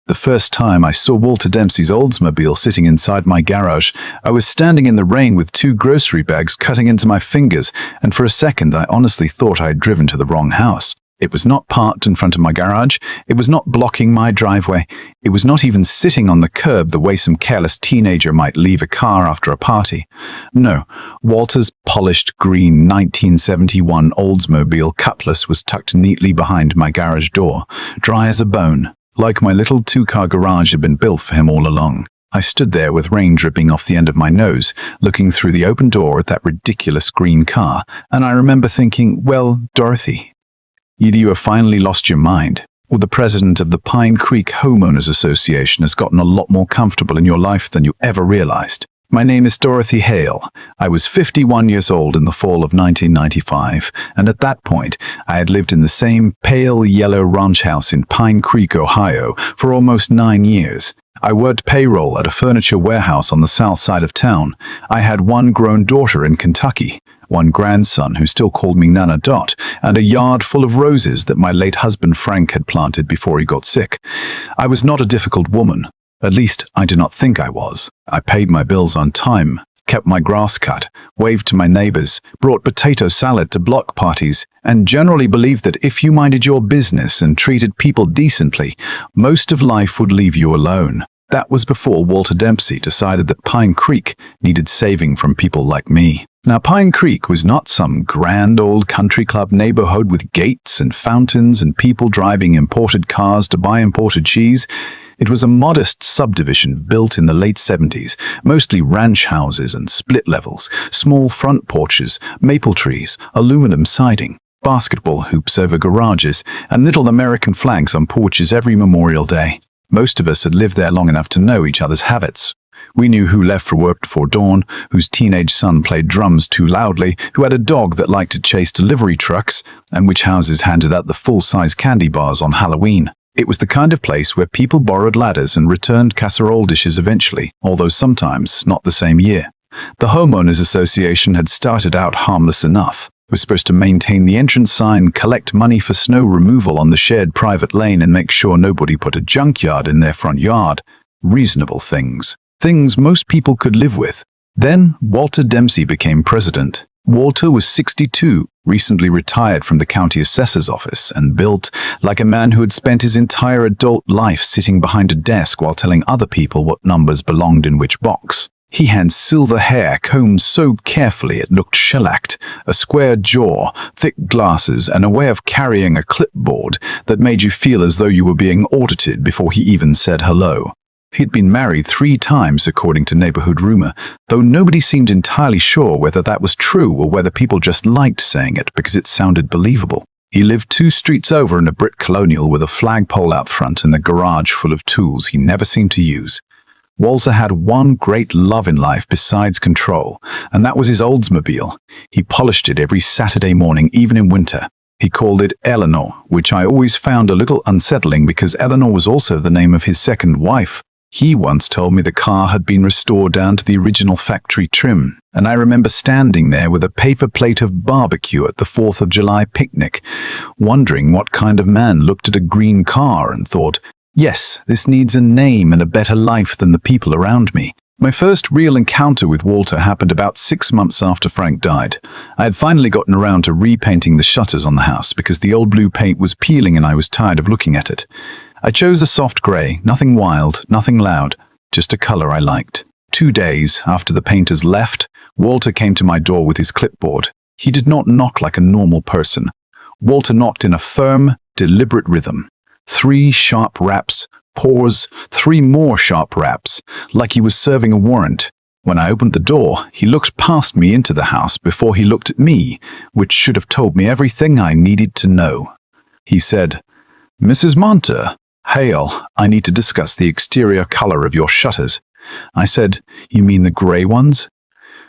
The first time I saw Walter Dempsey's Oldsmobile sitting inside my garage, I was standing in the rain with 2 grocery bags cutting into my fingers, and for a second I honestly thought I had driven to the wrong house. It was not parked in front of my garage, it was not blocking my driveway, it was not even sitting on the curb the way some careless teenager might leave a car after a party. No, Walter's polished green 1971 Oldsmobile Cutlass was tucked neatly behind my garage door, dry as a bone, like my little 2-car garage had been built for him all along. I stood there with rain dripping off the end of my nose, looking through the open door at that ridiculous green car, and I remember thinking, well, Dorothy, either you have finally lost your mind, or the president of the Pine Creek Homeowners Association has gotten a lot more comfortable in your life than you ever realized. My name is Dorothy Hale. I was 51 years old in the fall of 1995, and at that point, I had lived in the same pale yellow ranch house in Pine Creek, Ohio, for almost 9 years. I worked payroll at a furniture warehouse on the south side of town. I had 1 grown daughter in Kentucky, 1 grandson who still called me Nana Dot, and a yard full of roses that my late husband Frank had planted before he got sick. I was not a difficult woman. At least, I do not think I was. I paid my bills on time, kept my grass cut, waved to my neighbors, brought potato salad to block parties, and generally believed that if you minded your business and treated people decently, most of life would leave you alone. That was before Walter Dempsey decided that Pine Creek needed saving from people like me. Now, Pine Creek was not some grand old country club neighborhood with gates and fountains and people driving imported cars to buy imported cheese. It was a modest subdivision built in the late 70s, mostly ranch houses and split levels, small front porches, maple trees, aluminum siding, basketball hoops over garages, and little American flags on porches every Memorial Day. Most of us had lived there long enough to know each other's habits. We knew who left for work before dawn, whose teenage son played drums too loudly, who had a dog that liked to chase delivery trucks, and which houses handed out the full-size candy bars on Halloween. It was the kind of place where people borrowed ladders and returned casserole dishes eventually, although sometimes not the same year. The Homeowners Association had started out harmless enough. It was supposed to maintain the entrance sign, collect money for snow removal on the shared private lane, and make sure nobody put a junkyard in their front yard. Reasonable things. Things most people could live with. Then Walter Dempsey became president. Walter was 62, recently retired from the county assessor's office, and built like a man who had spent his entire adult life sitting behind a desk while telling other people what numbers belonged in which box. He had silver hair combed so carefully it looked shellacked, a square jaw, thick glasses, and a way of carrying a clipboard that made you feel as though you were being audited before he even said hello. He'd been married 3 times, according to neighborhood rumor, though nobody seemed entirely sure whether that was true or whether people just liked saying it because it sounded believable. He lived 2 streets over in a brick colonial with a flagpole out front and a garage full of tools he never seemed to use. Walter had one great love in life besides control, and that was his Oldsmobile. He polished it every Saturday morning, even in winter. He called it Eleanor, which I always found a little unsettling because Eleanor was also the name of his second wife. He once told me the car had been restored down to the original factory trim, and I remember standing there with a paper plate of barbecue at the 4th of July picnic, wondering what kind of man looked at a green car and thought, yes, this needs a name and a better life than the people around me. My first real encounter with Walter happened about 6 months after Frank died. I had finally gotten around to repainting the shutters on the house because the old blue paint was peeling and I was tired of looking at it. I chose a soft gray, nothing wild, nothing loud, just a color I liked. 2 days after the painters left, Walter came to my door with his clipboard. He did not knock like a normal person. Walter knocked in a firm, deliberate rhythm. 3 sharp raps, pause, 3 more sharp raps, like he was serving a warrant. When I opened the door, he looked past me into the house before he looked at me, which should have told me everything I needed to know. He said, "Mrs. Monter, Hale, I need to discuss the exterior color of your shutters." I said, "You mean the gray ones?"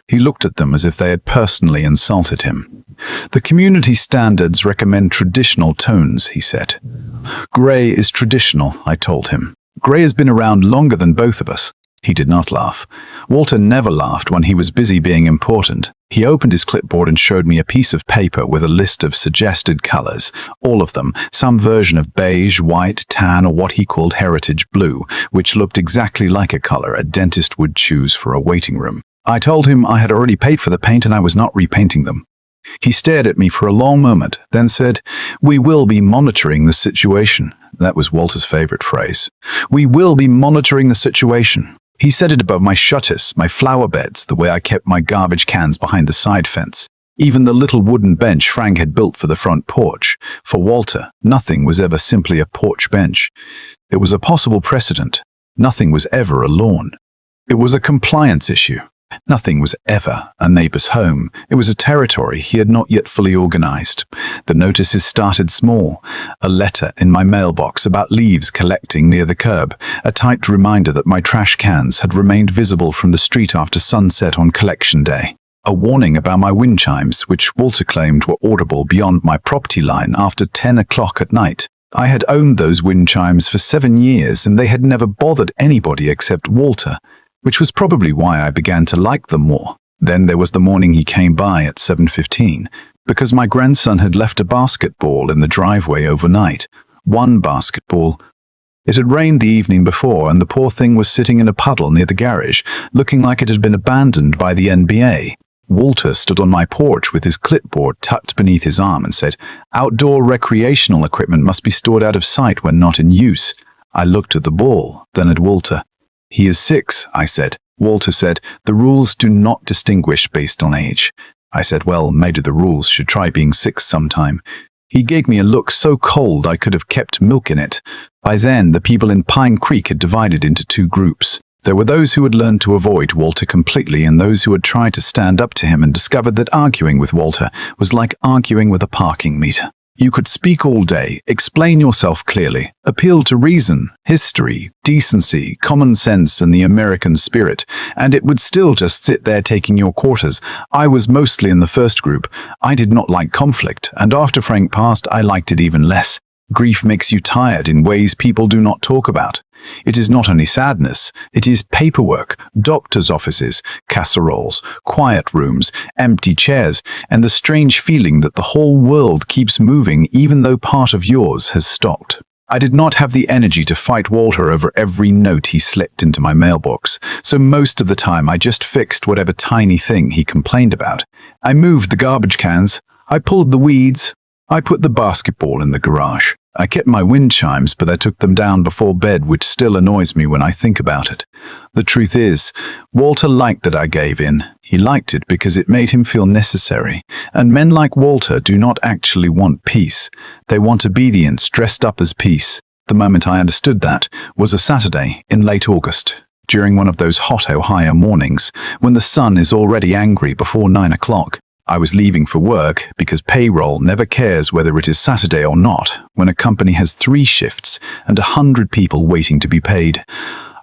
He looked at them as if they had personally insulted him. "The community standards recommend traditional tones," he said. "Gray is traditional," I told him. "Gray has been around longer than both of us." He did not laugh. Walter never laughed when he was busy being important. He opened his clipboard and showed me a piece of paper with a list of suggested colors, all of them, some version of beige, white, tan, or what he called heritage blue, which looked exactly like a color a dentist would choose for a waiting room. I told him I had already paid for the paint and I was not repainting them. He stared at me for a long moment, then said, "We will be monitoring the situation." That was Walter's favorite phrase. "We will be monitoring the situation." He said it above my shutters, my flower beds, the way I kept my garbage cans behind the side fence, even the little wooden bench Frank had built for the front porch. For Walter, nothing was ever simply a porch bench. It was a possible precedent. Nothing was ever a lawn. It was a compliance issue. Nothing was ever a neighbor's home. It was a territory he had not yet fully organized. The notices started small. A letter in my mailbox about leaves collecting near the curb, a typed reminder that my trash cans had remained visible from the street after sunset on collection day. A warning about my wind chimes, which Walter claimed were audible beyond my property line after 10 o'clock at night. I had owned those wind chimes for 7 years and they had never bothered anybody except Walter, which was probably why I began to like them more. Then there was the morning he came by at 7:15, because my grandson had left a basketball in the driveway overnight. One basketball. It had rained the evening before, and the poor thing was sitting in a puddle near the garage, looking like it had been abandoned by the NBA. Walter stood on my porch with his clipboard tucked beneath his arm and said, "Outdoor recreational equipment must be stored out of sight when not in use." I looked at the ball, then at Walter. "He is 6, I said. Walter said, "The rules do not distinguish based on age." I said, "Well, maybe the rules should try being 6 sometime." He gave me a look so cold I could have kept milk in it. By then, the people in Pine Creek had divided into 2 groups. There were those who had learned to avoid Walter completely and those who had tried to stand up to him and discovered that arguing with Walter was like arguing with a parking meter. You could speak all day, explain yourself clearly, appeal to reason, history, decency, common sense, and the American spirit, and it would still just sit there taking your quarters. I was mostly in the first group. I did not like conflict, and after Frank passed, I liked it even less. Grief makes you tired in ways people do not talk about. It is not only sadness, it is paperwork, doctor's offices, casseroles, quiet rooms, empty chairs, and the strange feeling that the whole world keeps moving even though part of yours has stopped. I did not have the energy to fight Walter over every note he slipped into my mailbox, so most of the time I just fixed whatever tiny thing he complained about. I moved the garbage cans, I pulled the weeds, I put the basketball in the garage. I kept my wind chimes, but I took them down before bed, which still annoys me when I think about it. The truth is, Walter liked that I gave in. He liked it because it made him feel necessary. And men like Walter do not actually want peace. They want obedience dressed up as peace. The moment I understood that was a Saturday in late August, during one of those hot Ohio mornings, when the sun is already angry before 9 o'clock. I was leaving for work because payroll never cares whether it is Saturday or not when a company has 3 shifts and 100 people waiting to be paid.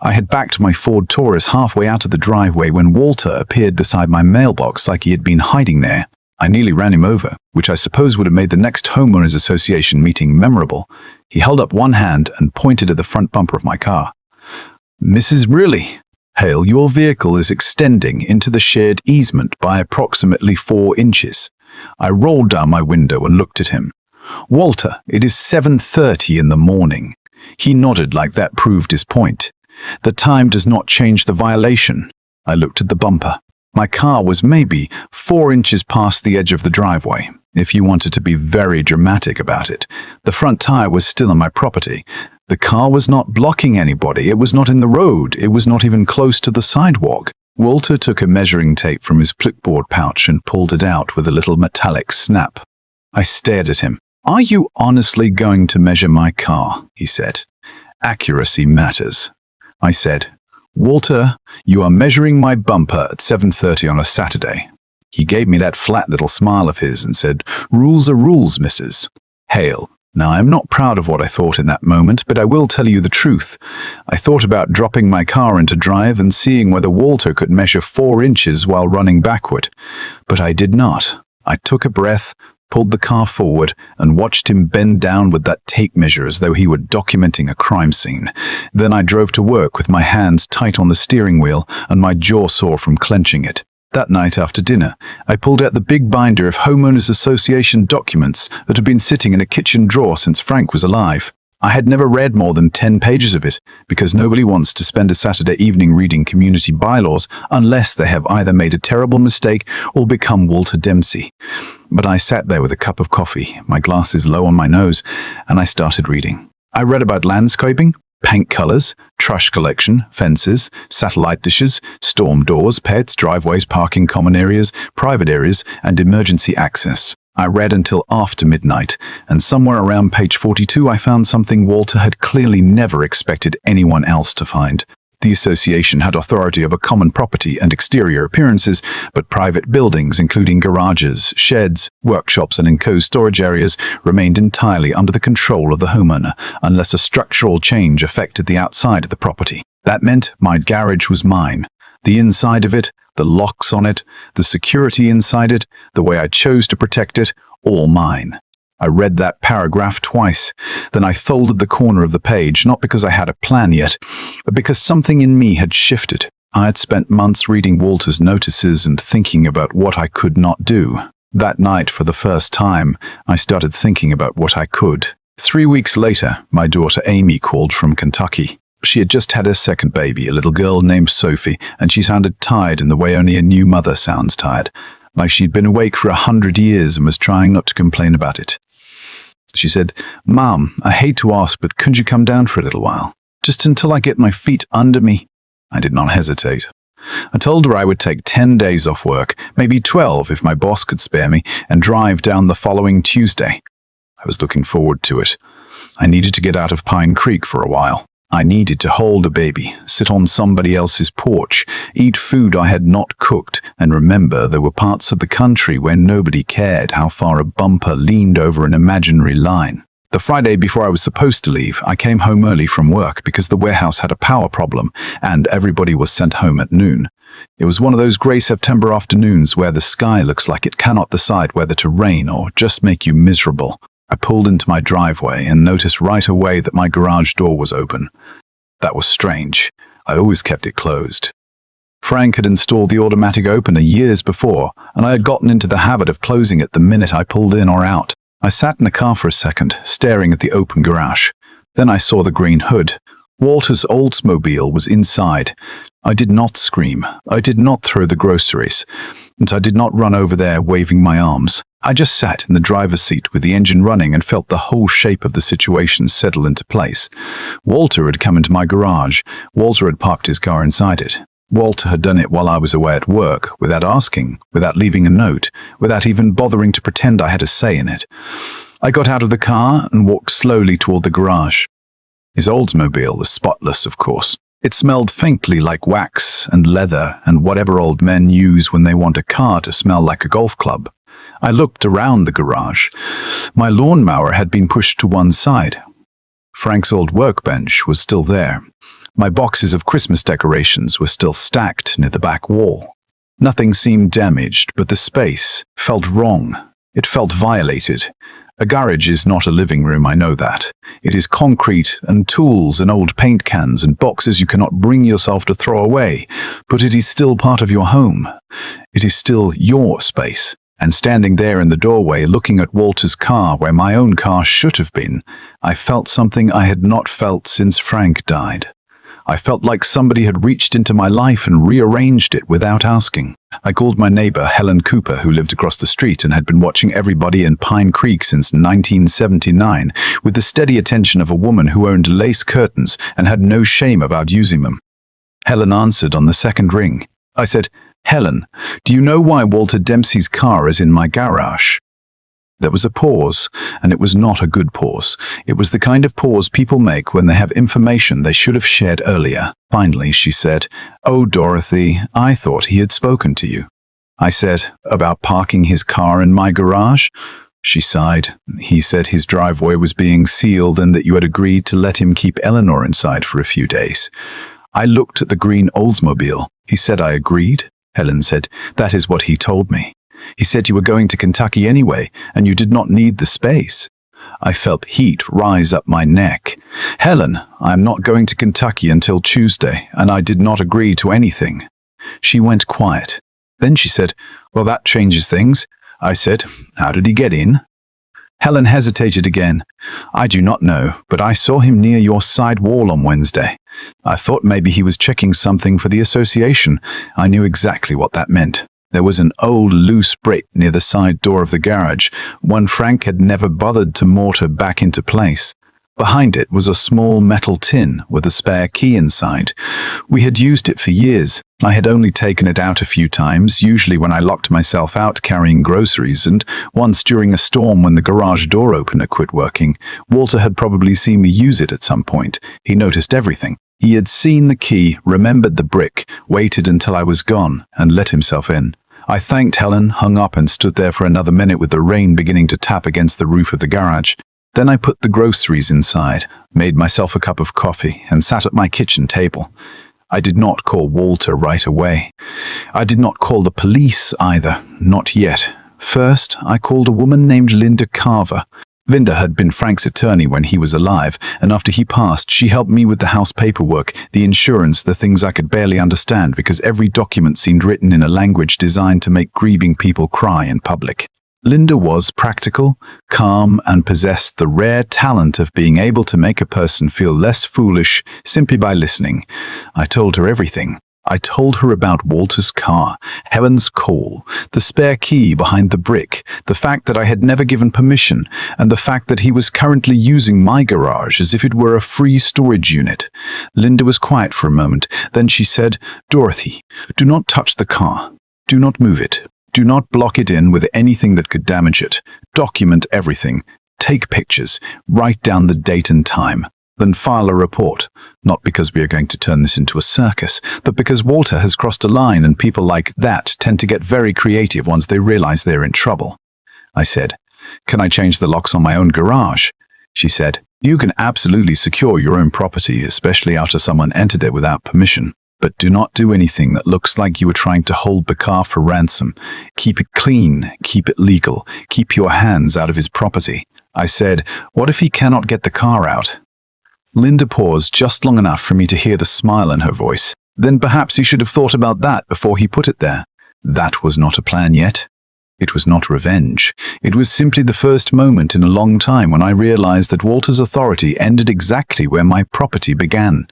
I had backed my Ford Taurus halfway out of the driveway when Walter appeared beside my mailbox like he had been hiding there. I nearly ran him over, which I suppose would have made the next homeowners association meeting memorable. He held up one hand and pointed at the front bumper of my car. "Mrs. Really? Hale, your vehicle is extending into the shared easement by approximately 4 inches. I rolled down my window and looked at him. "Walter, it is 7:30 in the morning." He nodded like that proved his point. "The time does not change the violation." I looked at the bumper. My car was maybe 4 inches past the edge of the driveway, if you wanted to be very dramatic about it. The front tire was still on my property. The car was not blocking anybody. It was not in the road. It was not even close to the sidewalk. Walter took a measuring tape from his clipboard pouch and pulled it out with a little metallic snap. I stared at him. "Are you honestly going to measure my car?" he said. "Accuracy matters." I said, "Walter, you are measuring my bumper at 7:30 on a Saturday." He gave me that flat little smile of his and said, "Rules are rules, Mrs. Hale." Now, I'm not proud of what I thought in that moment, but I will tell you the truth. I thought about dropping my car into drive and seeing whether Walter could measure 4 inches while running backward. But I did not. I took a breath, pulled the car forward, and watched him bend down with that tape measure as though he were documenting a crime scene. Then I drove to work with my hands tight on the steering wheel and my jaw sore from clenching it. That night after dinner, I pulled out the big binder of Homeowners Association documents that had been sitting in a kitchen drawer since Frank was alive. I had never read more than 10 pages of it, because nobody wants to spend a Saturday evening reading community bylaws unless they have either made a terrible mistake or become Walter Dempsey. But I sat there with a cup of coffee, my glasses low on my nose, and I started reading. I read about landscaping, paint colors, trash collection, fences, satellite dishes, storm doors, pets, driveways, parking, common areas, private areas, and emergency access. I read until after midnight, and somewhere around page 42 I found something Walter had clearly never expected anyone else to find. The association had authority over common property and exterior appearances, but private buildings, including garages, sheds, workshops, and enclosed storage areas, remained entirely under the control of the homeowner, unless a structural change affected the outside of the property. That meant my garage was mine. The inside of it, the locks on it, the security inside it, the way I chose to protect it, all mine. I read that paragraph twice. Then I folded the corner of the page, not because I had a plan yet, but because something in me had shifted. I had spent months reading Walter's notices and thinking about what I could not do. That night, for the first time, I started thinking about what I could. 3 weeks later, my daughter Amy called from Kentucky. She had just had her second baby, a little girl named Sophie, and she sounded tired in the way only a new mother sounds tired, like she'd been awake for 100 years and was trying not to complain about it. She said, "Mom, I hate to ask, but could you come down for a little while? Just until I get my feet under me." I did not hesitate. I told her I would take 10 days off work, maybe 12 if my boss could spare me, and drive down the following Tuesday. I was looking forward to it. I needed to get out of Pine Creek for a while. I needed to hold a baby, sit on somebody else's porch, eat food I had not cooked, and remember there were parts of the country where nobody cared how far a bumper leaned over an imaginary line. The Friday before I was supposed to leave, I came home early from work because the warehouse had a power problem, and everybody was sent home at noon. It was one of those grey September afternoons where the sky looks like it cannot decide whether to rain or just make you miserable. I pulled into my driveway and noticed right away that my garage door was open. That was strange. I always kept it closed. Frank had installed the automatic opener years before, and I had gotten into the habit of closing it the minute I pulled in or out. I sat in the car for a second, staring at the open garage. Then I saw the green hood. Walter's Oldsmobile was inside. I did not scream. I did not throw the groceries. And I did not run over there waving my arms. I just sat in the driver's seat with the engine running and felt the whole shape of the situation settle into place. Walter had come into my garage. Walter had parked his car inside it. Walter had done it while I was away at work, without asking, without leaving a note, without even bothering to pretend I had a say in it. I got out of the car and walked slowly toward the garage. His Oldsmobile was spotless, of course. It smelled faintly like wax and leather and whatever old men use when they want a car to smell like a golf club. I looked around the garage. My lawnmower had been pushed to one side. Frank's old workbench was still there. My boxes of Christmas decorations were still stacked near the back wall. Nothing seemed damaged, but the space felt wrong. It felt violated. A garage is not a living room, I know that. It is concrete and tools and old paint cans and boxes you cannot bring yourself to throw away, but it is still part of your home. It is still your space. And standing there in the doorway, looking at Walter's car where my own car should have been, I felt something I had not felt since Frank died. I felt like somebody had reached into my life and rearranged it without asking. I called my neighbor, Helen Cooper, who lived across the street and had been watching everybody in Pine Creek since 1979, with the steady attention of a woman who owned lace curtains and had no shame about using them. Helen answered on the second ring. I said, "Helen, do you know why Walter Dempsey's car is in my garage?" There was a pause, and it was not a good pause. It was the kind of pause people make when they have information they should have shared earlier. Finally, she said, "Oh, Dorothy, I thought he had spoken to you." I said, "About parking his car in my garage?" She sighed. "He said his driveway was being sealed and that you had agreed to let him keep Eleanor inside for a few days." I looked at the green Oldsmobile. "He said I agreed?" Helen said, "That is what he told me. He said you were going to Kentucky anyway, and you did not need the space." I felt heat rise up my neck. "Helen, I am not going to Kentucky until Tuesday, and I did not agree to anything." She went quiet. Then she said, "Well, that changes things." I said, "How did he get in?" Helen hesitated again. "I do not know, but I saw him near your side wall on Wednesday. I thought maybe he was checking something for the association. I knew exactly what that meant. There was an old loose brick near the side door of the garage, one Frank had never bothered to mortar back into place. Behind it was a small metal tin with a spare key inside. We had used it for years. I had only taken it out a few times, usually when I locked myself out carrying groceries, and once during a storm when the garage door opener quit working. Walter had probably seen me use it at some point. He noticed everything. He had seen the key, remembered the brick, waited until I was gone, and let himself in. I thanked Helen, hung up, and stood there for another minute with the rain beginning to tap against the roof of the garage. Then I put the groceries inside, made myself a cup of coffee, and sat at my kitchen table. I did not call Walter right away. I did not call the police either, not yet. First, I called a woman named Linda Carver. Linda had been Frank's attorney when he was alive, and after he passed, she helped me with the house paperwork, the insurance, the things I could barely understand because every document seemed written in a language designed to make grieving people cry in public. Linda was practical, calm, and possessed the rare talent of being able to make a person feel less foolish simply by listening. I told her everything. I told her about Walter's car, Helen's call, the spare key behind the brick, the fact that I had never given permission, and the fact that he was currently using my garage as if it were a free storage unit. Linda was quiet for a moment. Then she said, "Dorothy, do not touch the car. Do not move it. Do not block it in with anything that could damage it. Document everything. Take pictures. Write down the date and time. Then file a report. Not because we are going to turn this into a circus, but because Walter has crossed a line and people like that tend to get very creative once they realize they're in trouble." I said, "Can I change the locks on my own garage?" She said, "You can absolutely secure your own property, especially after someone entered it without permission. But do not do anything that looks like you were trying to hold the car for ransom. Keep it clean, keep it legal, keep your hands out of his property." I said, "What if he cannot get the car out?" Linda paused just long enough for me to hear the smile in her voice. Then perhaps he should have thought about that before he put it there. That was not a plan yet. It was not revenge. It was simply the first moment in a long time when I realized that Walter's authority ended exactly where my property began.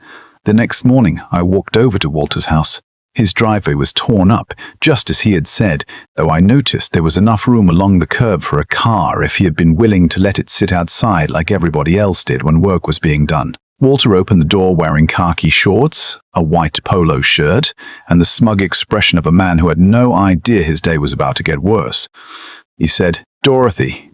The next morning, I walked over to Walter's house. His driveway was torn up, just as he had said, though I noticed there was enough room along the curb for a car if he had been willing to let it sit outside like everybody else did when work was being done. Walter opened the door wearing khaki shorts, a white polo shirt, and the smug expression of a man who had no idea his day was about to get worse. He said, "Dorothy,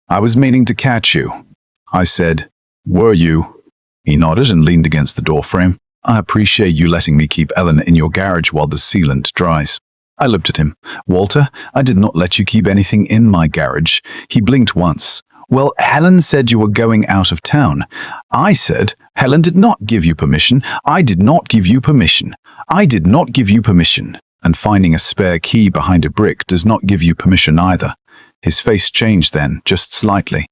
I was meaning to catch you." I said, "Were you?" He nodded and leaned against the doorframe. "I appreciate you letting me keep Ellen in your garage while the sealant dries." I looked at him. "Walter, I did not let you keep anything in my garage." He blinked once. "Well, Helen said you were going out of town." I said, "Helen did not give you permission. I did not give you permission. I did not give you permission." And finding a spare key behind a brick does not give you permission either. His face changed then, just slightly.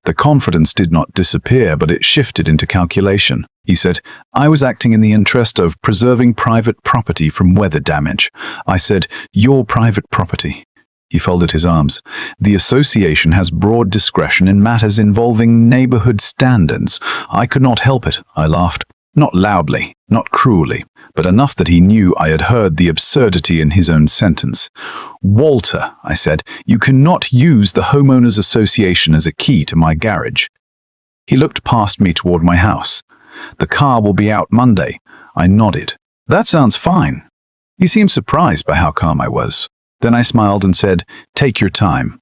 The confidence did not disappear, but it shifted into calculation. He said, "I was acting in the interest of preserving private property from weather damage." I said, "Your private property." He folded his arms. "The association has broad discretion in matters involving neighborhood standards." I could not help it. I laughed. Not loudly, not cruelly, but enough that he knew I had heard the absurdity in his own sentence. "Walter," I said, "you cannot use the homeowners association as a key to my garage." He looked past me toward my house. "The car will be out Monday." I nodded. "That sounds fine." He seemed surprised by how calm I was. Then I smiled and said, "Take your time."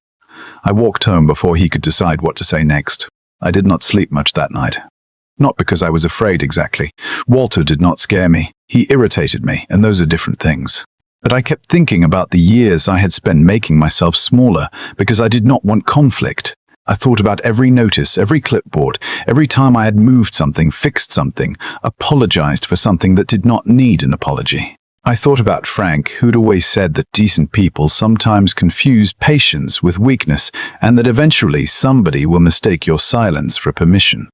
I walked home before he could decide what to say next. I did not sleep much that night. Not because I was afraid exactly. Walter did not scare me. He irritated me, and those are different things. But I kept thinking about the years I had spent making myself smaller because I did not want conflict. I thought about every notice, every clipboard, every time I had moved something, fixed something, apologized for something that did not need an apology. I thought about Frank, who'd always said that decent people sometimes confuse patience with weakness, and that eventually somebody will mistake your silence for permission.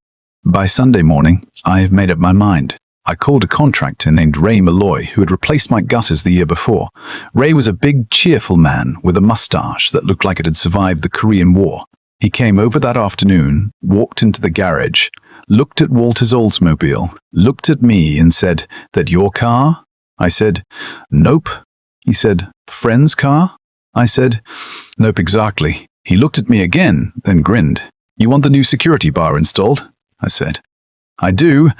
By Sunday morning, I have made up my mind. I called a contractor named Ray Malloy, who had replaced my gutters the year before. Ray was a big, cheerful man with a mustache that looked like it had survived the Korean War. He came over that afternoon, walked into the garage, looked at Walter's Oldsmobile, looked at me and said, "That your car?" I said, "Nope." He said, "Friend's car?" I said, "Nope, exactly." He looked at me again, then grinned. "You want the new security bar installed?" I said. "I do."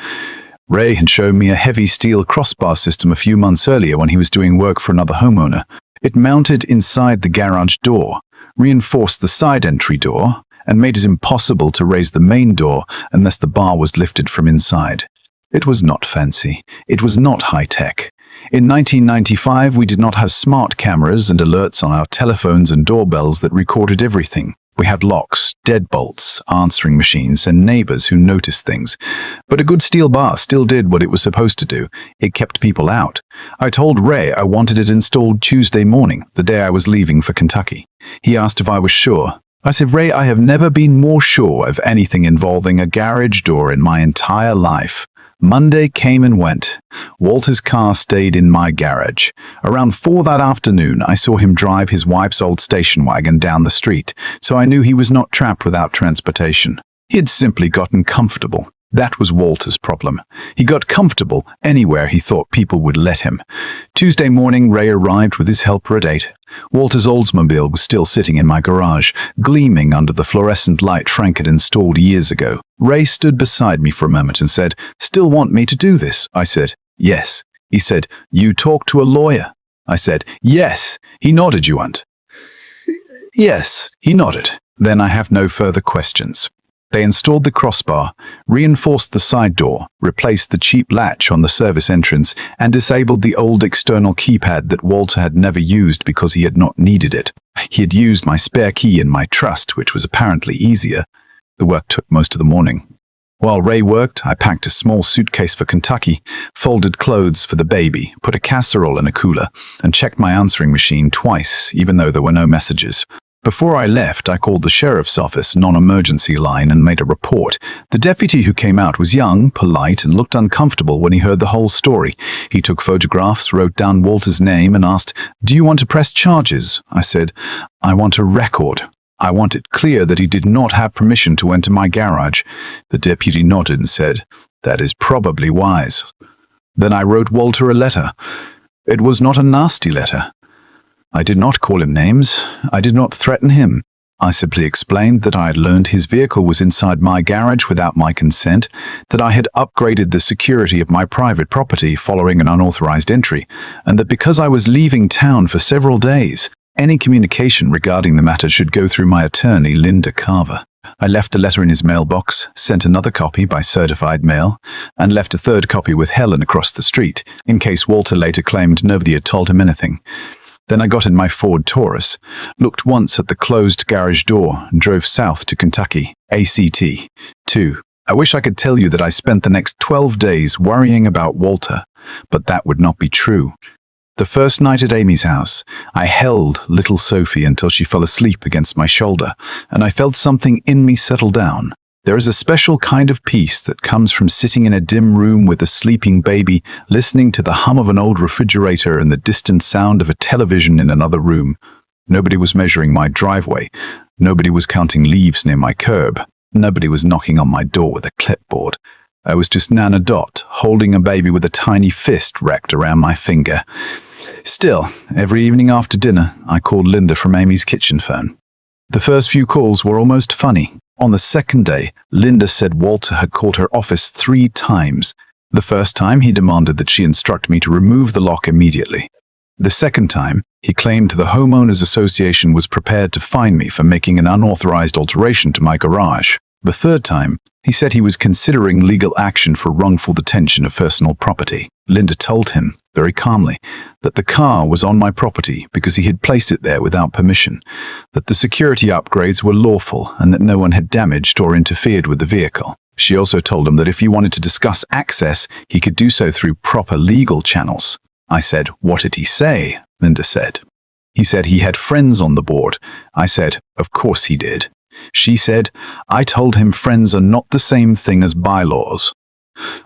Ray had shown me a heavy steel crossbar system a few months earlier when he was doing work for another homeowner. It mounted inside the garage door, reinforced the side entry door, and made it impossible to raise the main door unless the bar was lifted from inside. It was not fancy. It was not high-tech. In 1995, we did not have smart cameras and alerts on our telephones and doorbells that recorded everything. We had locks, deadbolts, answering machines, and neighbors who noticed things. But a good steel bar still did what it was supposed to do. It kept people out. I told Ray I wanted it installed Tuesday morning, the day I was leaving for Kentucky. He asked if I was sure. I said, "Ray, I have never been more sure of anything involving a garage door in my entire life." Monday came and went. Walter's car stayed in my garage. Around 4 that afternoon, I saw him drive his wife's old station wagon down the street, so I knew he was not trapped without transportation. He had simply gotten comfortable. That was Walter's problem. He got comfortable anywhere he thought people would let him. Tuesday morning, Ray arrived with his helper at 8. Walter's Oldsmobile was still sitting in my garage, gleaming under the fluorescent light Frank had installed years ago. Ray stood beside me for a moment and said, "Still want me to do this?" I said, "Yes." He said, "You talked to a lawyer?" I said, "Yes." He nodded. "You want?" "Yes." He nodded. "Then I have no further questions." They installed the crossbar, reinforced the side door, replaced the cheap latch on the service entrance, and disabled the old external keypad that Walter had never used because he had not needed it. He had used my spare key in my trust, which was apparently easier. The work took most of the morning. While Ray worked, I packed a small suitcase for Kentucky, folded clothes for the baby, put a casserole in a cooler, and checked my answering machine twice, even though there were no messages. Before I left, I called the sheriff's office non-emergency line and made a report. The deputy who came out was young, polite, and looked uncomfortable when he heard the whole story. He took photographs, wrote down Walter's name, and asked, "Do you want to press charges?" I said, "I want a record. I want it clear that he did not have permission to enter my garage." The deputy nodded and said, "That is probably wise." Then I wrote Walter a letter. It was not a nasty letter. I did not call him names. I did not threaten him. I simply explained that I had learned his vehicle was inside my garage without my consent, that I had upgraded the security of my private property following an unauthorized entry, and that because I was leaving town for several days, any communication regarding the matter should go through my attorney, Linda Carver. I left a letter in his mailbox, sent another copy by certified mail, and left a third copy with Helen across the street, in case Walter later claimed nobody had told him anything. Then I got in my Ford Taurus, looked once at the closed garage door, and drove south to Kentucky, ACT. 2. I wish I could tell you that I spent the next 12 days worrying about Walter, but that would not be true. The first night at Amy's house, I held little Sophie until she fell asleep against my shoulder, and I felt something in me settle down. There is a special kind of peace that comes from sitting in a dim room with a sleeping baby, listening to the hum of an old refrigerator and the distant sound of a television in another room. Nobody was measuring my driveway. Nobody was counting leaves near my curb. Nobody was knocking on my door with a clipboard. I was just Nana Dot, holding a baby with a tiny fist wrapped around my finger. Still, every evening after dinner, I called Linda from Amy's kitchen phone. The first few calls were almost funny. On the second day, Linda said Walter had called her office 3 times. The first time, he demanded that she instruct me to remove the lock immediately. The second time, he claimed the Homeowners Association was prepared to fine me for making an unauthorized alteration to my garage. The third time, he said he was considering legal action for wrongful detention of personal property. Linda told him, very calmly, that the car was on my property because he had placed it there without permission, that the security upgrades were lawful, and that no one had damaged or interfered with the vehicle. She also told him that if he wanted to discuss access, he could do so through proper legal channels. I said, "What did he say?" Linda said. "He said he had friends on the board." I said, "Of course he did." She said, "I told him friends are not the same thing as bylaws."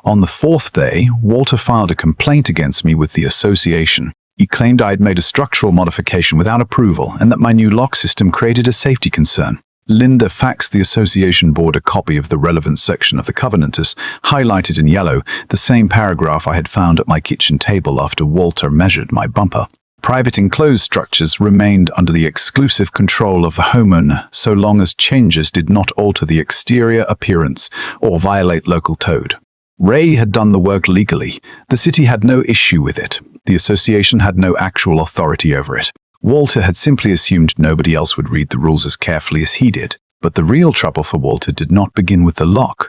On the fourth day, Walter filed a complaint against me with the association. He claimed I had made a structural modification without approval and that my new lock system created a safety concern. Linda faxed the association board a copy of the relevant section of the covenanters, highlighted in yellow, the same paragraph I had found at my kitchen table after Walter measured my bumper. Private enclosed structures remained under the exclusive control of the homeowner so long as changes did not alter the exterior appearance or violate local code. Ray had done the work legally. The city had no issue with it. The association had no actual authority over it. Walter had simply assumed nobody else would read the rules as carefully as he did. But the real trouble for Walter did not begin with the lock.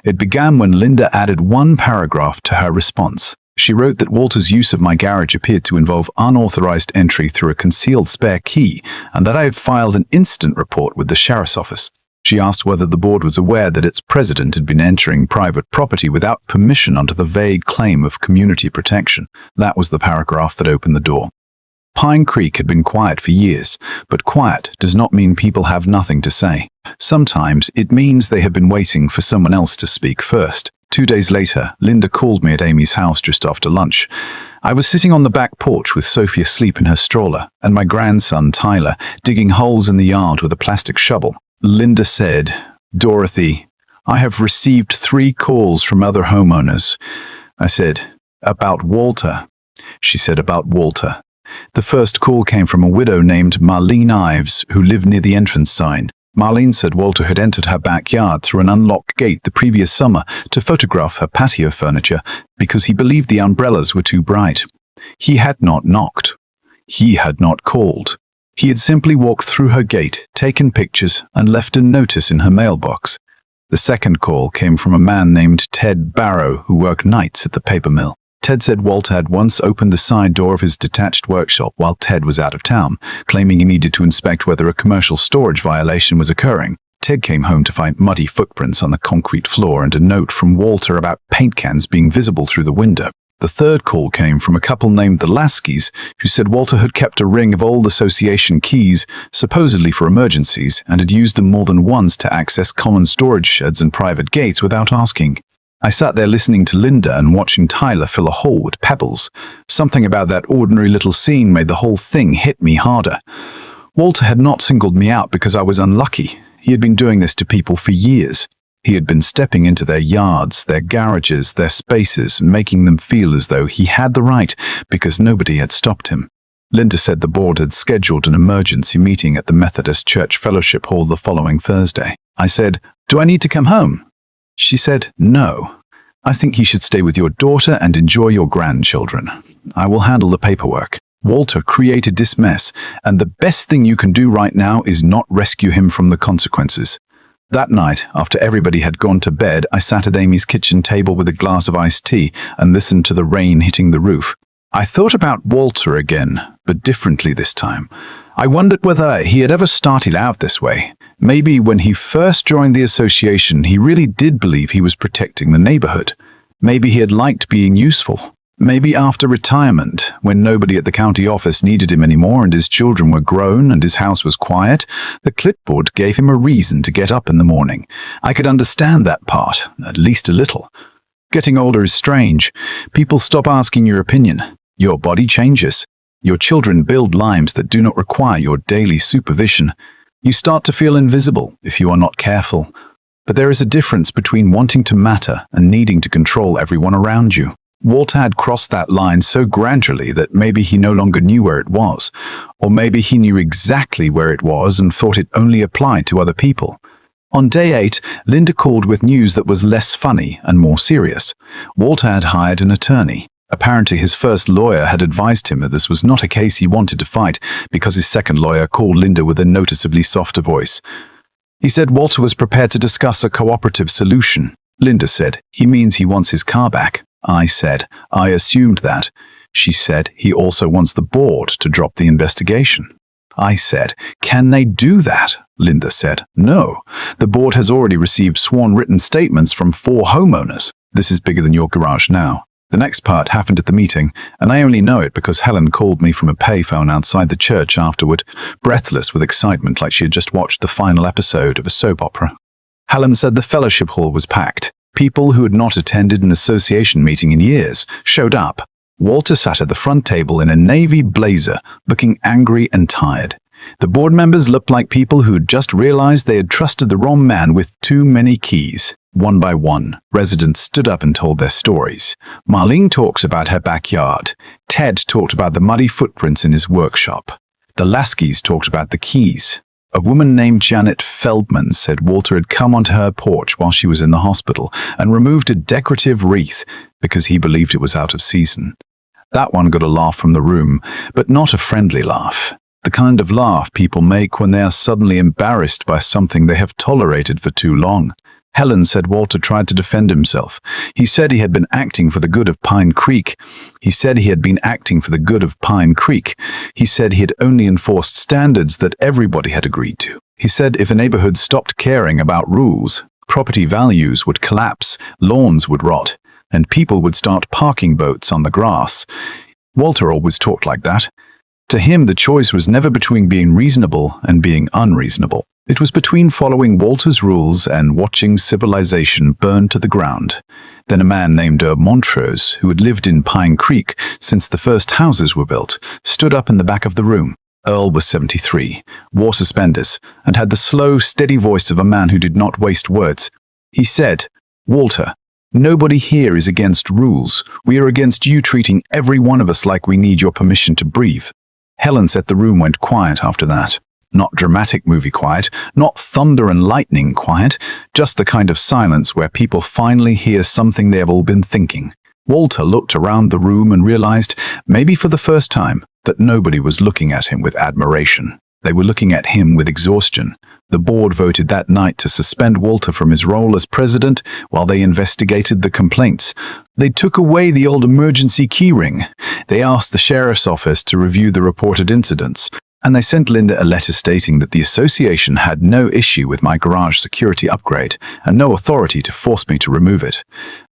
It began when Linda added one paragraph to her response. She wrote that Walter's use of my garage appeared to involve unauthorized entry through a concealed spare key, and that I had filed an incident report with the sheriff's office. She asked whether the board was aware that its president had been entering private property without permission under the vague claim of community protection. That was the paragraph that opened the door. Pine Creek had been quiet for years, but quiet does not mean people have nothing to say. Sometimes it means they have been waiting for someone else to speak first. 2 days later, Linda called me at Amy's house just after lunch. I was sitting on the back porch with Sophie asleep in her stroller and my grandson, Tyler, digging holes in the yard with a plastic shovel. Linda said, "Dorothy, I have received 3 calls from other homeowners." I said, "About Walter?" She said, "About Walter." The first call came from a widow named Marlene Ives, who lived near the entrance sign. Marlene said Walter had entered her backyard through an unlocked gate the previous summer to photograph her patio furniture because he believed the umbrellas were too bright. He had not knocked. He had not called. He had simply walked through her gate, taken pictures, and left a notice in her mailbox. The second call came from a man named Ted Barrow who worked nights at the paper mill. Ted said Walter had once opened the side door of his detached workshop while Ted was out of town, claiming he needed to inspect whether a commercial storage violation was occurring. Ted came home to find muddy footprints on the concrete floor and a note from Walter about paint cans being visible through the window. The third call came from a couple named the Laskys, who said Walter had kept a ring of old association keys, supposedly for emergencies, and had used them more than once to access common storage sheds and private gates without asking. I sat there listening to Linda and watching Tyler fill a hole with pebbles. Something about that ordinary little scene made the whole thing hit me harder. Walter had not singled me out because I was unlucky. He had been doing this to people for years. He had been stepping into their yards, their garages, their spaces, and making them feel as though he had the right because nobody had stopped him. Linda said the board had scheduled an emergency meeting at the Methodist Church Fellowship Hall the following Thursday. I said, "Do I need to come home?" She said, "No. I think you should stay with your daughter and enjoy your grandchildren. I will handle the paperwork." Walter created this mess, and the best thing you can do right now is not rescue him from the consequences. That night, after everybody had gone to bed, I sat at Amy's kitchen table with a glass of iced tea and listened to the rain hitting the roof. I thought about Walter again, but differently this time. I wondered whether he had ever started out this way. Maybe when he first joined the association, he really did believe he was protecting the neighborhood. Maybe he had liked being useful. Maybe after retirement, when nobody at the county office needed him anymore and his children were grown and his house was quiet, the clipboard gave him a reason to get up in the morning. I could understand that part, at least a little. Getting older is strange. People stop asking your opinion. Your body changes. Your children build lives that do not require your daily supervision. You start to feel invisible if you are not careful. But there is a difference between wanting to matter and needing to control everyone around you. Walter had crossed that line so gradually that maybe he no longer knew where it was, or maybe he knew exactly where it was and thought it only applied to other people. On day 8, Linda called with news that was less funny and more serious. Walter had hired an attorney. Apparently his first lawyer had advised him that this was not a case he wanted to fight because his second lawyer called Linda with a noticeably softer voice. He said Walter was prepared to discuss a cooperative solution. Linda said, "He means he wants his car back." I said, "I assumed that." She said, "He also wants the board to drop the investigation." I said, "Can they do that?" Linda said, "No. The board has already received sworn written statements from 4 homeowners. This is bigger than your garage now." The next part happened at the meeting, and I only know it because Helen called me from a payphone outside the church afterward, breathless with excitement like she had just watched the final episode of a soap opera. Helen said the fellowship hall was packed. People who had not attended an association meeting in years showed up. Walter sat at the front table in a navy blazer, looking angry and tired. The board members looked like people who had just realized they had trusted the wrong man with too many keys. One by one, residents stood up and told their stories. Marlene talks about her backyard. Ted talked about the muddy footprints in his workshop. The Laskys talked about the keys. A woman named Janet Feldman said Walter had come onto her porch while she was in the hospital and removed a decorative wreath because he believed it was out of season. That one got a laugh from the room, but not a friendly laugh. The kind of laugh people make when they are suddenly embarrassed by something they have tolerated for too long. Helen said Walter tried to defend himself. He said he had been acting for the good of Pine Creek. He said he had only enforced standards that everybody had agreed to. He said if a neighborhood stopped caring about rules, property values would collapse, lawns would rot, and people would start parking boats on the grass. Walter always talked like that. To him, the choice was never between being reasonable and being unreasonable. It was between following Walter's rules and watching civilization burn to the ground. Then a man named Montrose, who had lived in Pine Creek since the first houses were built, stood up in the back of the room. Earl was 73, wore suspenders, and had the slow, steady voice of a man who did not waste words. He said, "Walter, nobody here is against rules. We are against you treating every one of us like we need your permission to breathe." Helen said the room went quiet after that. Not dramatic movie quiet, not thunder and lightning quiet, just the kind of silence where people finally hear something they have all been thinking. Walter looked around the room and realized, maybe for the first time, that nobody was looking at him with admiration. They were looking at him with exhaustion. The board voted that night to suspend Walter from his role as president while they investigated the complaints. They took away the old emergency keyring. They asked the sheriff's office to review the reported incidents. And they sent Linda a letter stating that the association had no issue with my garage security upgrade and no authority to force me to remove it.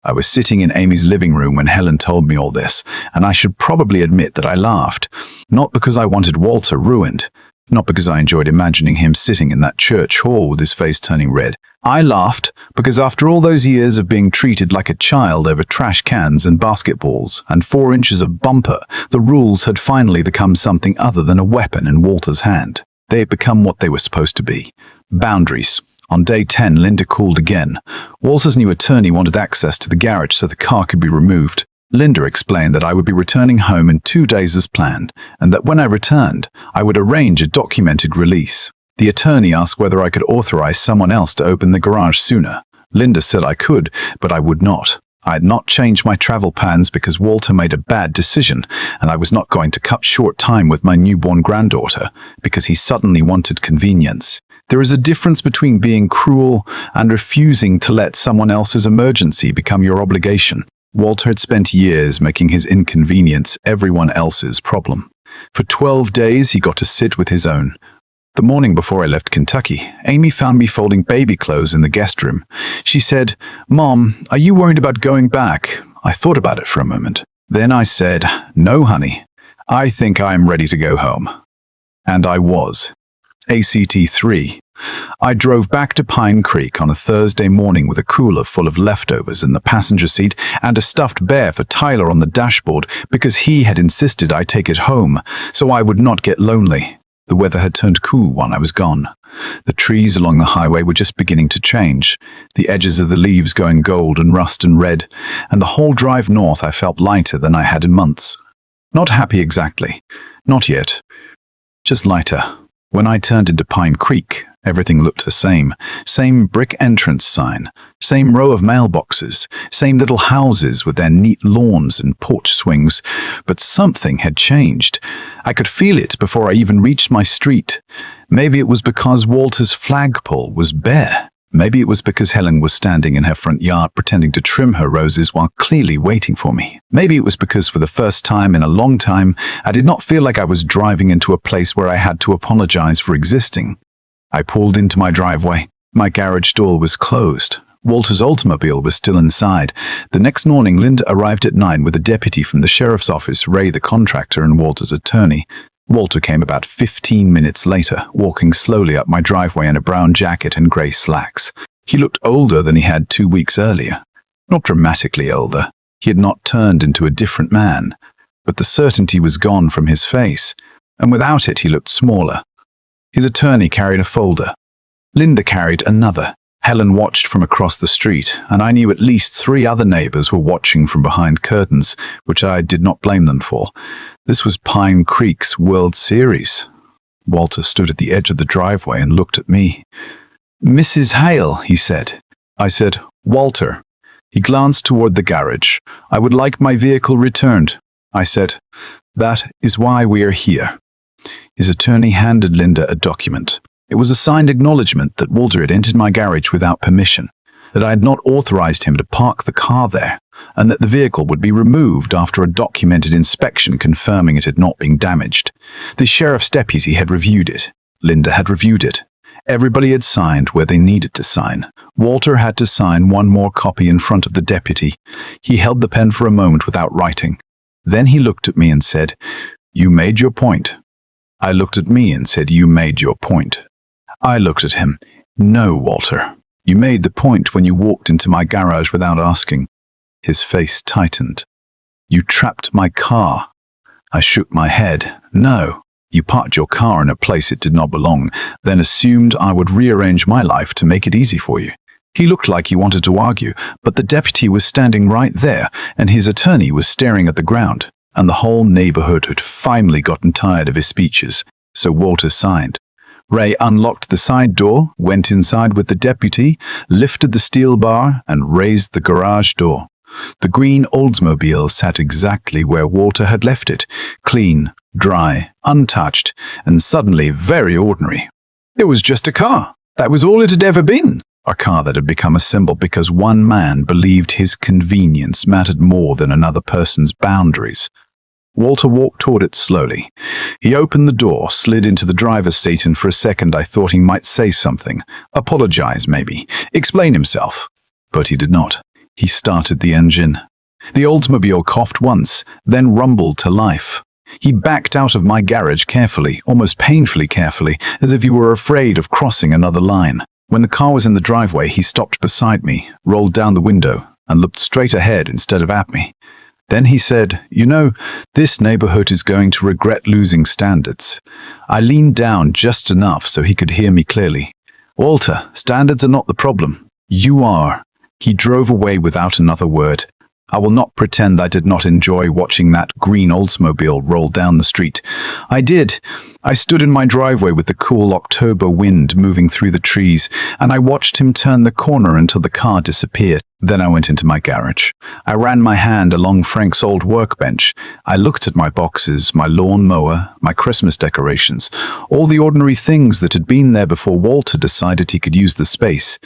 I was sitting in Amy's living room when Helen told me all this, and I should probably admit that I laughed, not because I wanted Walter ruined, not because I enjoyed imagining him sitting in that church hall with his face turning red. I laughed because after all those years of being treated like a child over trash cans and basketballs and 4 inches of bumper, the rules had finally become something other than a weapon in Walter's hand. They had become what they were supposed to be. Boundaries. On day 10, Linda called again. Walter's new attorney wanted access to the garage so the car could be removed. Linda explained that I would be returning home in 2 days as planned, and that when I returned, I would arrange a documented release. The attorney asked whether I could authorize someone else to open the garage sooner. Linda said I could, but I would not. I had not changed my travel plans because Walter made a bad decision, and I was not going to cut short time with my newborn granddaughter because he suddenly wanted convenience. There is a difference between being cruel and refusing to let someone else's emergency become your obligation. Walter had spent years making his inconvenience everyone else's problem. For 12 days, he got to sit with his own. The morning before I left Kentucky, Amy found me folding baby clothes in the guest room. She said, "Mom, are you worried about going back?" I thought about it for a moment. Then I said, "No, honey. I think I am ready to go home." And I was. ACT 3. I drove back to Pine Creek on a Thursday morning with a cooler full of leftovers in the passenger seat and a stuffed bear for Tyler on the dashboard because he had insisted I take it home so I would not get lonely. The weather had turned cool while I was gone. The trees along the highway were just beginning to change, the edges of the leaves going gold and rust and red, and the whole drive north I felt lighter than I had in months. Not happy exactly. Not yet. Just lighter. When I turned into Pine Creek, everything looked the same. Same brick entrance sign, same row of mailboxes, same little houses with their neat lawns and porch swings. But something had changed. I could feel it before I even reached my street. Maybe it was because Walter's flagpole was bare. Maybe it was because Helen was standing in her front yard pretending to trim her roses while clearly waiting for me. Maybe it was because for the first time in a long time, I did not feel like I was driving into a place where I had to apologize for existing. I pulled into my driveway. My garage door was closed. Walter's Oldsmobile was still inside. The next morning, Linda arrived at 9 with a deputy from the sheriff's office, Ray the contractor, and Walter's attorney. Walter came about 15 minutes later, walking slowly up my driveway in a brown jacket and grey slacks. He looked older than he had 2 weeks earlier. Not dramatically older. He had not turned into a different man, but the certainty was gone from his face, and without it he looked smaller. His attorney carried a folder. Linda carried another. Helen watched from across the street, and I knew at least 3 other neighbors were watching from behind curtains, which I did not blame them for. This was Pine Creek's World Series. Walter stood at the edge of the driveway and looked at me. "Mrs. Hale," he said. I said, "Walter." He glanced toward the garage. "I would like my vehicle returned." I said, "That is why we are here." His attorney handed Linda a document. It was a signed acknowledgement that Walter had entered my garage without permission, that I had not authorized him to park the car there, and that the vehicle would be removed after a documented inspection confirming it had not been damaged. The sheriff's deputy had reviewed it. Linda had reviewed it. Everybody had signed where they needed to sign. Walter had to sign one more copy in front of the deputy. He held the pen for a moment without writing. Then he looked at me and said, "You made your point." I looked at me and said, "You made your point." I looked at him. "No, Walter. You made the point when you walked into my garage without asking." His face tightened. "You trapped my car." I shook my head. "No. You parked your car in a place it did not belong, then assumed I would rearrange my life to make it easy for you." He looked like he wanted to argue, but the deputy was standing right there, and his attorney was staring at the ground, and the whole neighborhood had finally gotten tired of his speeches, so Walter signed. Ray unlocked the side door, went inside with the deputy, lifted the steel bar, and raised the garage door. The green Oldsmobile sat exactly where Walter had left it, clean, dry, untouched, and suddenly very ordinary. It was just a car. That was all it had ever been. A car that had become a symbol because one man believed his convenience mattered more than another person's boundaries. Walter walked toward it slowly. He opened the door, slid into the driver's seat, and for a second I thought he might say something. Apologize, maybe. Explain himself. But he did not. He started the engine. The Oldsmobile coughed once, then rumbled to life. He backed out of my garage carefully, almost painfully carefully, as if he were afraid of crossing another line. When the car was in the driveway, he stopped beside me, rolled down the window, and looked straight ahead instead of at me. Then he said, "You know, this neighborhood is going to regret losing standards." I leaned down just enough so he could hear me clearly. "Walter, standards are not the problem. You are." He drove away without another word. I will not pretend I did not enjoy watching that green Oldsmobile roll down the street. I did. I stood in my driveway with the cool October wind moving through the trees, and I watched him turn the corner until the car disappeared. Then I went into my garage. I ran my hand along Frank's old workbench. I looked at my boxes, my lawn mower, my Christmas decorations, all the ordinary things that had been there before Walter decided he could use the space.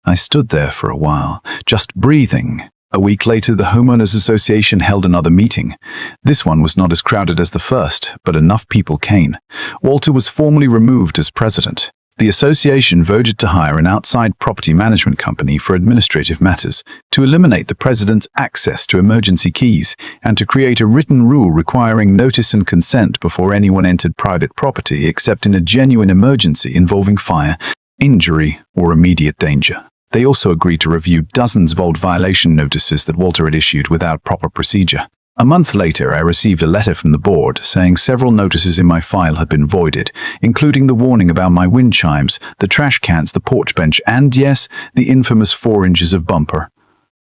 I stood there for a while, just breathing. A week later, the Homeowners Association held another meeting. This one was not as crowded as the first, but enough people came. Walter was formally removed as president. The association voted to hire an outside property management company for administrative matters, to eliminate the president's access to emergency keys, and to create a written rule requiring notice and consent before anyone entered private property except in a genuine emergency involving fire, injury, or immediate danger. They also agreed to review dozens of old violation notices that Walter had issued without proper procedure. A month later, I received a letter from the board saying several notices in my file had been voided, including the warning about my wind chimes, the trash cans, the porch bench, and yes, the infamous 4 inches of bumper.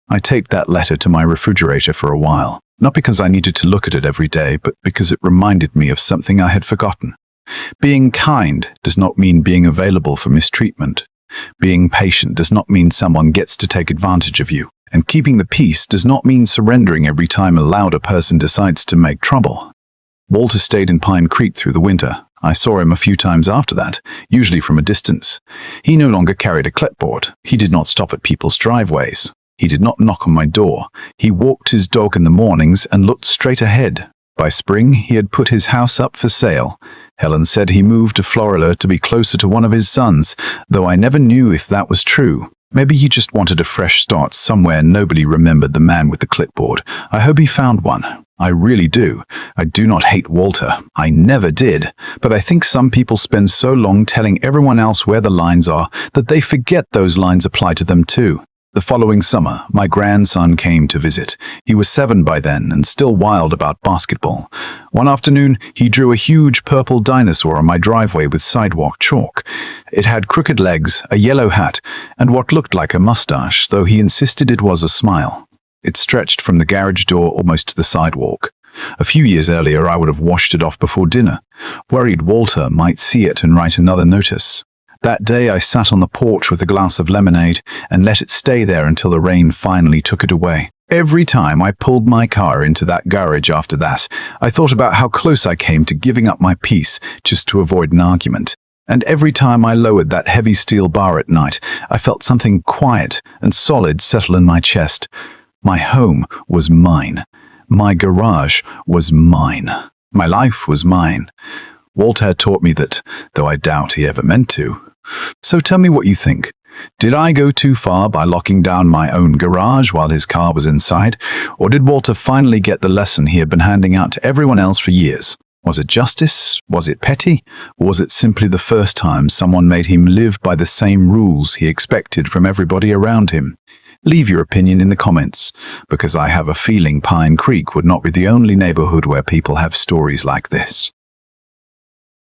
I taped that letter to my refrigerator for a while, not because I needed to look at it every day, but because it reminded me of something I had forgotten. Being kind does not mean being available for mistreatment. Being patient does not mean someone gets to take advantage of you, and keeping the peace does not mean surrendering every time a louder person decides to make trouble. Walter stayed in Pine Creek through the winter. I saw him a few times after that, usually from a distance. He no longer carried a clipboard. He did not stop at people's driveways. He did not knock on my door. He walked his dog in the mornings and looked straight ahead. By spring, he had put his house up for sale. Helen said he moved to Florida to be closer to one of his sons, though I never knew if that was true. Maybe he just wanted a fresh start somewhere nobody remembered the man with the clipboard. I hope he found one. I really do. I do not hate Walter. I never did. But I think some people spend so long telling everyone else where the lines are that they forget those lines apply to them too. The following summer, my grandson came to visit. He was 7 by then and still wild about basketball. One afternoon, he drew a huge purple dinosaur on my driveway with sidewalk chalk. It had crooked legs, a yellow hat, and what looked like a mustache, though he insisted it was a smile. It stretched from the garage door almost to the sidewalk. A few years earlier, I would have washed it off before dinner, worried Walter might see it and write another notice. That day I sat on the porch with a glass of lemonade and let it stay there until the rain finally took it away. Every time I pulled my car into that garage after that, I thought about how close I came to giving up my peace just to avoid an argument. And every time I lowered that heavy steel bar at night, I felt something quiet and solid settle in my chest. My home was mine. My garage was mine. My life was mine. Walter had taught me that, though I doubt he ever meant to. So tell me what you think. Did I go too far by locking down my own garage while his car was inside? Or did Walter finally get the lesson he had been handing out to everyone else for years? Was it justice? Was it petty? Or was it simply the first time someone made him live by the same rules he expected from everybody around him? Leave your opinion in the comments, because I have a feeling Pine Creek would not be the only neighborhood where people have stories like this.